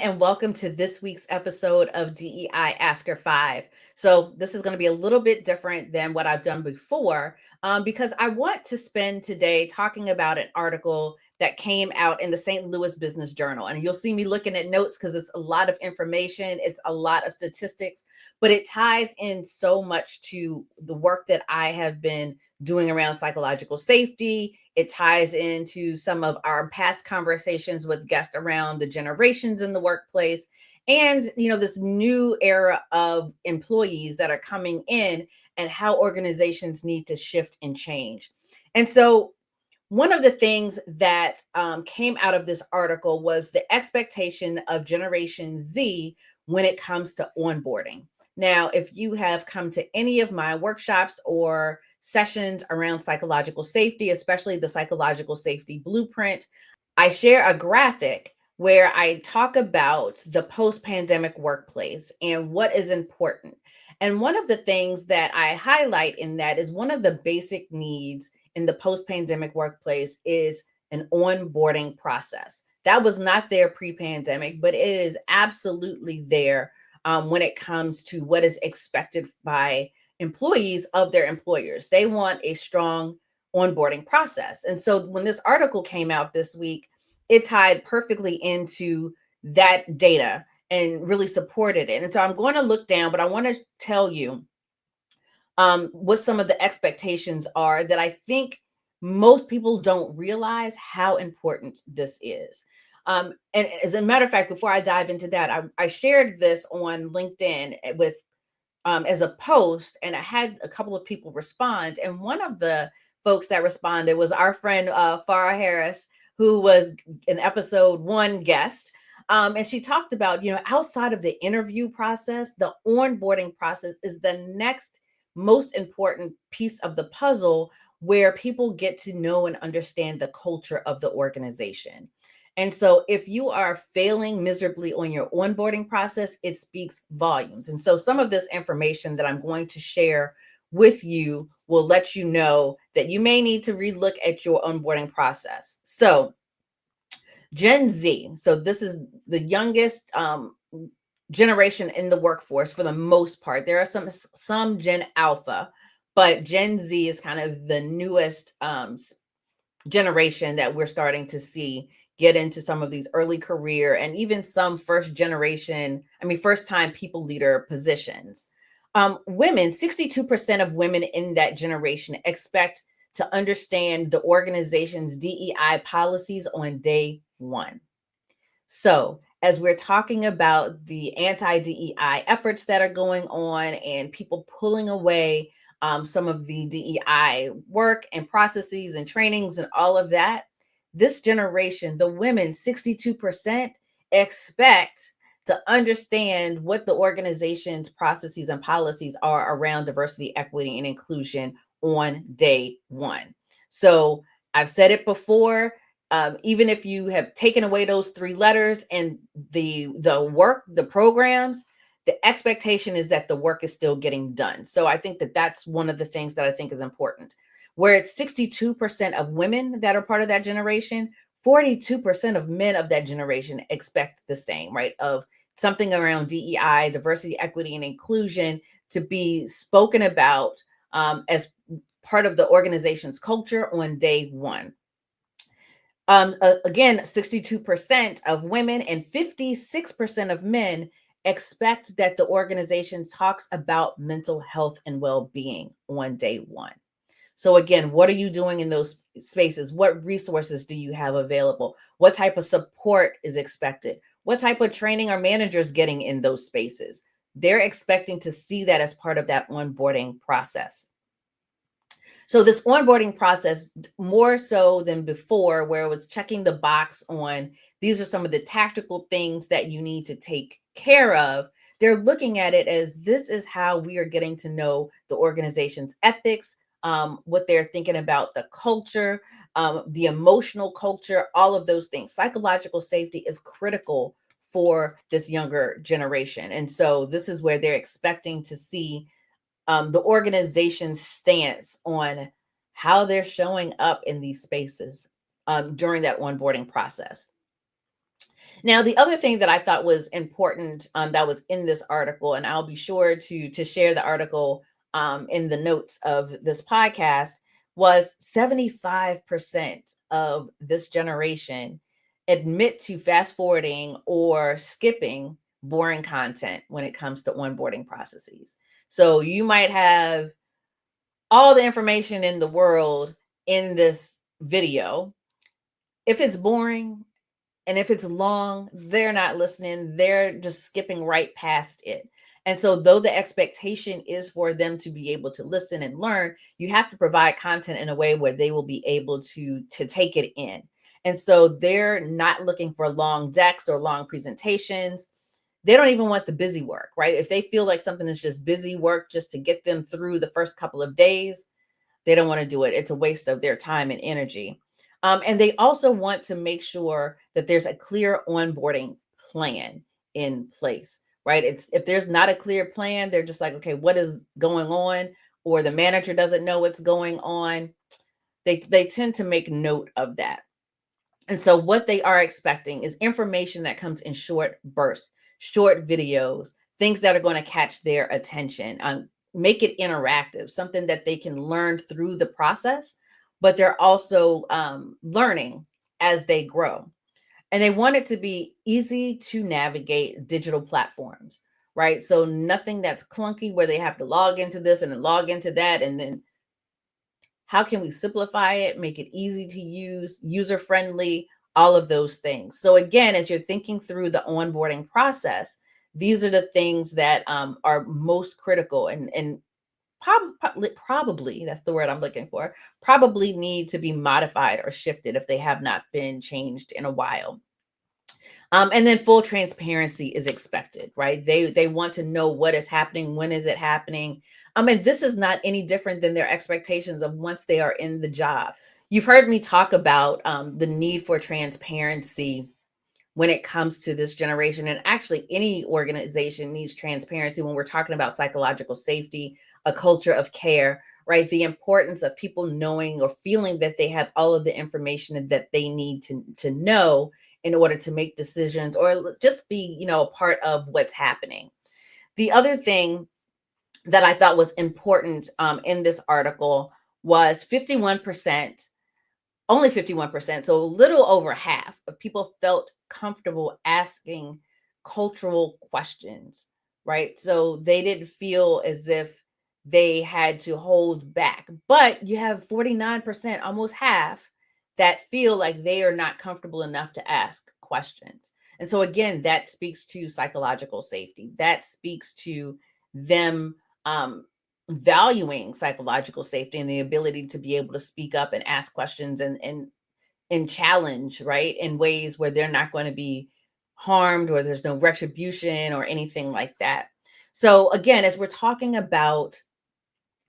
and welcome to this week's episode of DEI After 5. So, this is going to be a little bit different than what I've done before because I want to spend today talking about an article that came out in the St. Louis Business Journal. And you'll see me looking at notes because it's a lot of information, it's a lot of statistics, but it ties in so much to the work that I have been doing around psychological safety. It ties into some of our past conversations with guests around the generations in the workplace and this new era of employees that are coming in and how organizations need to shift and change. And so one of the things that came out of this article was the expectation of Generation Z when it comes to onboarding. Now, if you have come to any of my workshops or sessions around psychological safety, especially the psychological safety blueprint, I share a graphic where I talk about the post-pandemic workplace and what is important. And one of the things that I highlight in that is one of the basic needs in the post-pandemic workplace is an onboarding process. That was not there pre-pandemic, but it is absolutely there when it comes to what is expected by employees of their employers. They want a strong onboarding process. And so when this article came out this week, it tied perfectly into that data and really supported it. And so I'm going to look down, but I want to tell you what some of the expectations are that I think most people don't realize how important this is. And as a matter of fact, before I dive into that, I shared this on LinkedIn with as a post, and I had a couple of people respond. And one of the folks that responded was our friend Farah Harris, who was an episode 1 guest. And she talked about, outside of the interview process, the onboarding process is the next most important piece of the puzzle where people get to know and understand the culture of the organization. And so if you are failing miserably on your onboarding process, it speaks volumes. And so some of this information that I'm going to share with you will let you know that you may need to relook at your onboarding process. So Gen Z, so this is the youngest generation in the workforce for the most part. There are some Gen Alpha, but Gen Z is kind of the newest generation that we're starting to see get into some of these early career and even some first time people leader positions. Women, 62% of women in that generation expect to understand the organization's DEI policies on day one. So, as we're talking about the anti-DEI efforts that are going on and people pulling away some of the DEI work and processes and trainings and all of that, this generation, the women, 62% expect to understand what the organization's processes and policies are around diversity, equity, and inclusion on day one. So I've said it before, even if you have taken away those 3 letters and the work, the programs, the expectation is that the work is still getting done. So I think that that's one of the things that I think is important. Where it's 62% of women that are part of that generation, 42% of men of that generation expect the same, right? Of something around DEI, diversity, equity, and inclusion to be spoken about as part of the organization's culture on day one. Again, 62% of women and 56% of men expect that the organization talks about mental health and well-being on day one. So again, what are you doing in those spaces? What resources do you have available? What type of support is expected? What type of training are managers getting in those spaces? They're expecting to see that as part of that onboarding process. So this onboarding process, more so than before, where it was checking the box on these are some of the tactical things that you need to take care of, they're looking at it as this is how we are getting to know the organization's ethics, what they're thinking about the culture, the emotional culture, all of those things. Psychological safety is critical for this younger generation. And so this is where they're expecting to see the organization's stance on how they're showing up in these spaces during that onboarding process. Now, the other thing that I thought was important, that was in this article, and I'll be sure to share the article in the notes of this podcast, was 75% of this generation admit to fast forwarding or skipping boring content when it comes to onboarding processes. So you might have all the information in the world in this video. If it's boring, and if it's long, they're not listening. They're just skipping right past it. And so, though the expectation is for them to be able to listen and learn, you have to provide content in a way where they will be able to take it in. And so, they're not looking for long decks or long presentations. They don't even want the busy work, right? If they feel like something is just busy work just to get them through the first couple of days, they don't want to do it. It's a waste of their time and energy. And they also want to make sure that there's a clear onboarding plan in place, right? It's if there's not a clear plan, they're just like, okay, what is going on? Or the manager doesn't know what's going on. They tend to make note of that. And so what they are expecting is information that comes in short bursts, short videos, things that are going to catch their attention. Make it interactive, something that they can learn through the process, but they're also learning as they grow. And they want it to be easy to navigate digital platforms, right? So nothing that's clunky where they have to log into this and then log into that, and then how can we simplify it, make it easy to use, user friendly, all of those things. So, again, as you're thinking through the onboarding process, these are the things that are most critical and probably, that's the word I'm looking for, probably need to be modified or shifted if they have not been changed in a while. And then full transparency is expected, right? They want to know what is happening, when is it happening. And this is not any different than their expectations of once they are in the job. You've heard me talk about the need for transparency when it comes to this generation. And actually, any organization needs transparency when we're talking about psychological safety, a culture of care, right? The importance of people knowing or feeling that they have all of the information that they need to know in order to make decisions or just be, a part of what's happening. The other thing that I thought was important in this article was 51%, only 51%, so a little over half of people felt comfortable asking cultural questions, right? So they didn't feel as if they had to hold back. But you have 49%, almost half, that feel like they are not comfortable enough to ask questions. And so, again, that speaks to psychological safety. That speaks to them valuing psychological safety and the ability to be able to speak up and ask questions and challenge, right, in ways where they're not going to be harmed or there's no retribution or anything like that. So, again, as we're talking about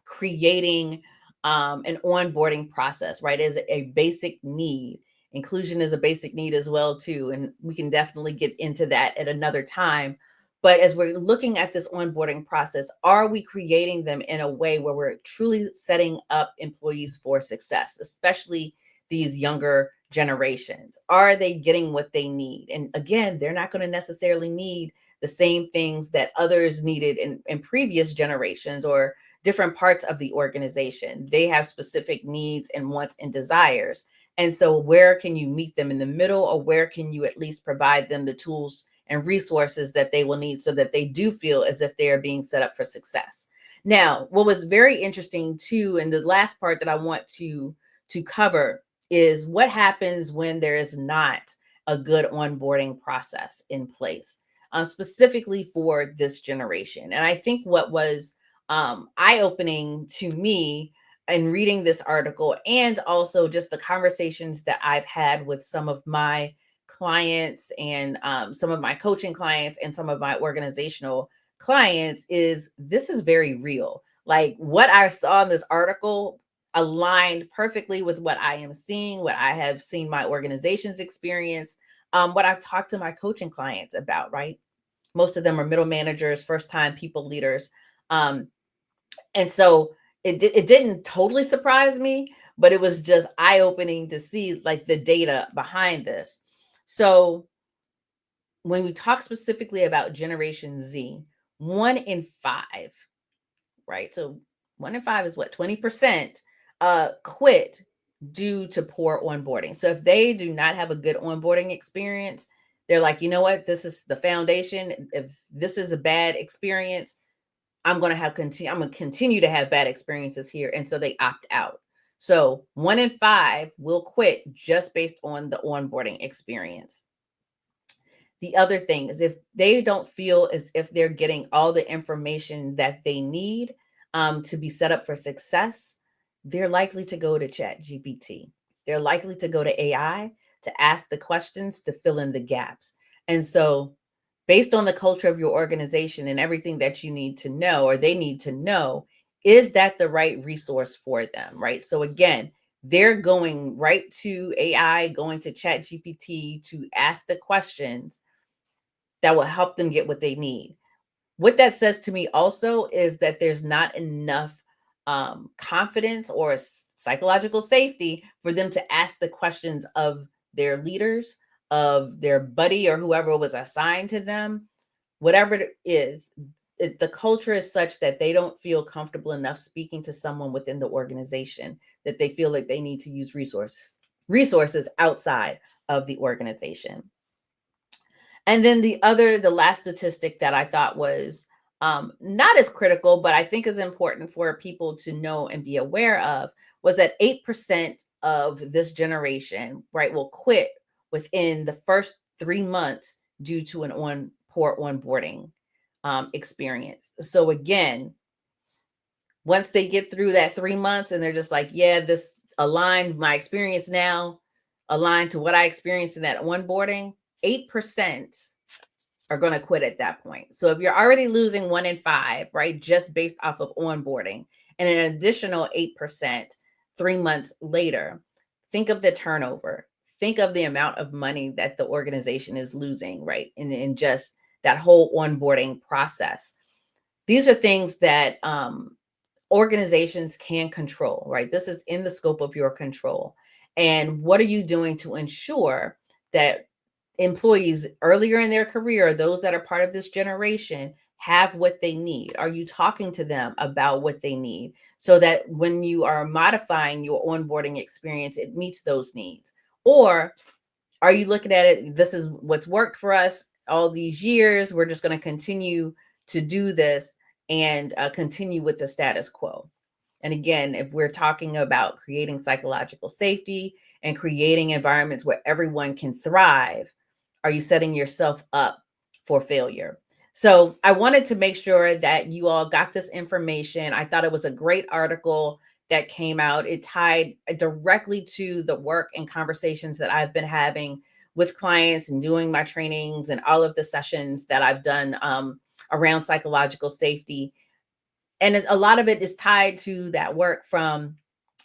creating an onboarding process, right, is a basic need. Inclusion is a basic need as well too, and we can definitely get into that at another time. But as we're looking at this onboarding process, are we creating them in a way where we're truly setting up employees for success, especially these younger generations? Are they getting what they need? And again, they're not going to necessarily need the same things that others needed in previous generations or different parts of the organization. They have specific needs and wants and desires. And so, where can you meet them in the middle, or where can you at least provide them the tools and resources that they will need so that they do feel as if they are being set up for success? Now, what was very interesting too, and the last part that I want to cover is what happens when there is not a good onboarding process in place, specifically for this generation. And I think what was eye-opening to me in reading this article, and also just the conversations that I've had with some of my clients and some of my coaching clients and some of my organizational clients, is this is very real. Like what I saw in this article aligned perfectly with what I am seeing, what I have seen my organizations experience, what I've talked to my coaching clients about, right? Most of them are middle managers, first time people leaders. And so it didn't totally surprise me, but it was just eye-opening to see like the data behind this. So when we talk specifically about Generation Z, 1 in 5, right? So 1 in 5 is what, 20% quit due to poor onboarding. So if they do not have a good onboarding experience, they're like, you know what, this is the foundation. If this is a bad experience, I'm going to continue to have bad experiences here. And so they opt out. So 1 in 5 will quit just based on the onboarding experience. The other thing is, if they don't feel as if they're getting all the information that they need to be set up for success, they're likely to go to Chat GPT. They're likely to go to AI to ask the questions to fill in the gaps. And so, based on the culture of your organization and everything that you need to know, or they need to know, is that the right resource for them, right? So, again, they're going right to AI, going to Chat GPT to ask the questions that will help them get what they need. What that says to me also is that there's not enough confidence or psychological safety for them to ask the questions of their leaders, of their buddy or whoever was assigned to them, whatever it is. The culture is such that they don't feel comfortable enough speaking to someone within the organization, that they feel like they need to use resources outside of the organization. And then the last statistic that I thought was not as critical, but I think is important for people to know and be aware of, was that 8% of this generation, right, will quit within the first 3 months due to poor onboarding experience. So again, once they get through that 3 months and they're just like, yeah, this aligned, my experience now aligned to what I experienced in that onboarding, 8% are going to quit at that point. So if you're already losing 1 in 5, right, just based off of onboarding, and an additional 8% 3 months later, think of the turnover. Think of the amount of money that the organization is losing, right, in just that whole onboarding process. These are things that organizations can control, right? This is in the scope of your control. And what are you doing to ensure that employees earlier in their career, those that are part of this generation, have what they need? Are you talking to them about what they need so that when you are modifying your onboarding experience, it meets those needs? Or are you looking at it, this is what's worked for us all these years, we're just going to continue to do this and continue with the status quo? And again, if we're talking about creating psychological safety and creating environments where everyone can thrive, are you setting yourself up for failure? So I wanted to make sure that you all got this information. I thought it was a great article that came out. It tied directly to the work and conversations that I've been having with clients and doing my trainings and all of the sessions that I've done around psychological safety. And a lot of it is tied to that work from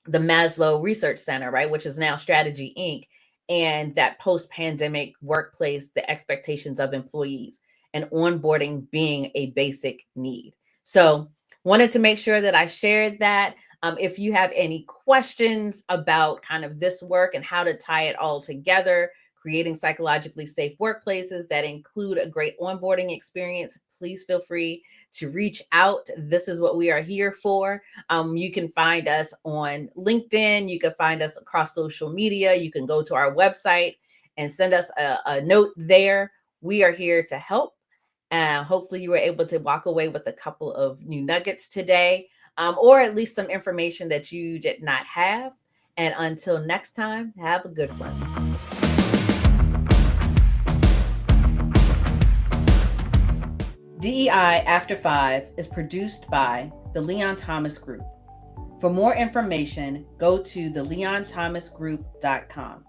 the Maslow Research Center, right, which is now Strategy Inc., and that post-pandemic workplace, the expectations of employees, and onboarding being a basic need. So wanted to make sure that I shared that. If you have any questions about kind of this work and how to tie it all together, creating psychologically safe workplaces that include a great onboarding experience, please feel free to reach out. This is what we are here for. You can find us on LinkedIn. You can find us across social media. You can go to our website and send us a note there. We are here to help. Hopefully you were able to walk away with a couple of new nuggets today, or at least some information that you did not have. And until next time, have a good one. DEI After 5 is produced by the Leon Thomas Group. For more information, go to theleonthomasgroup.com.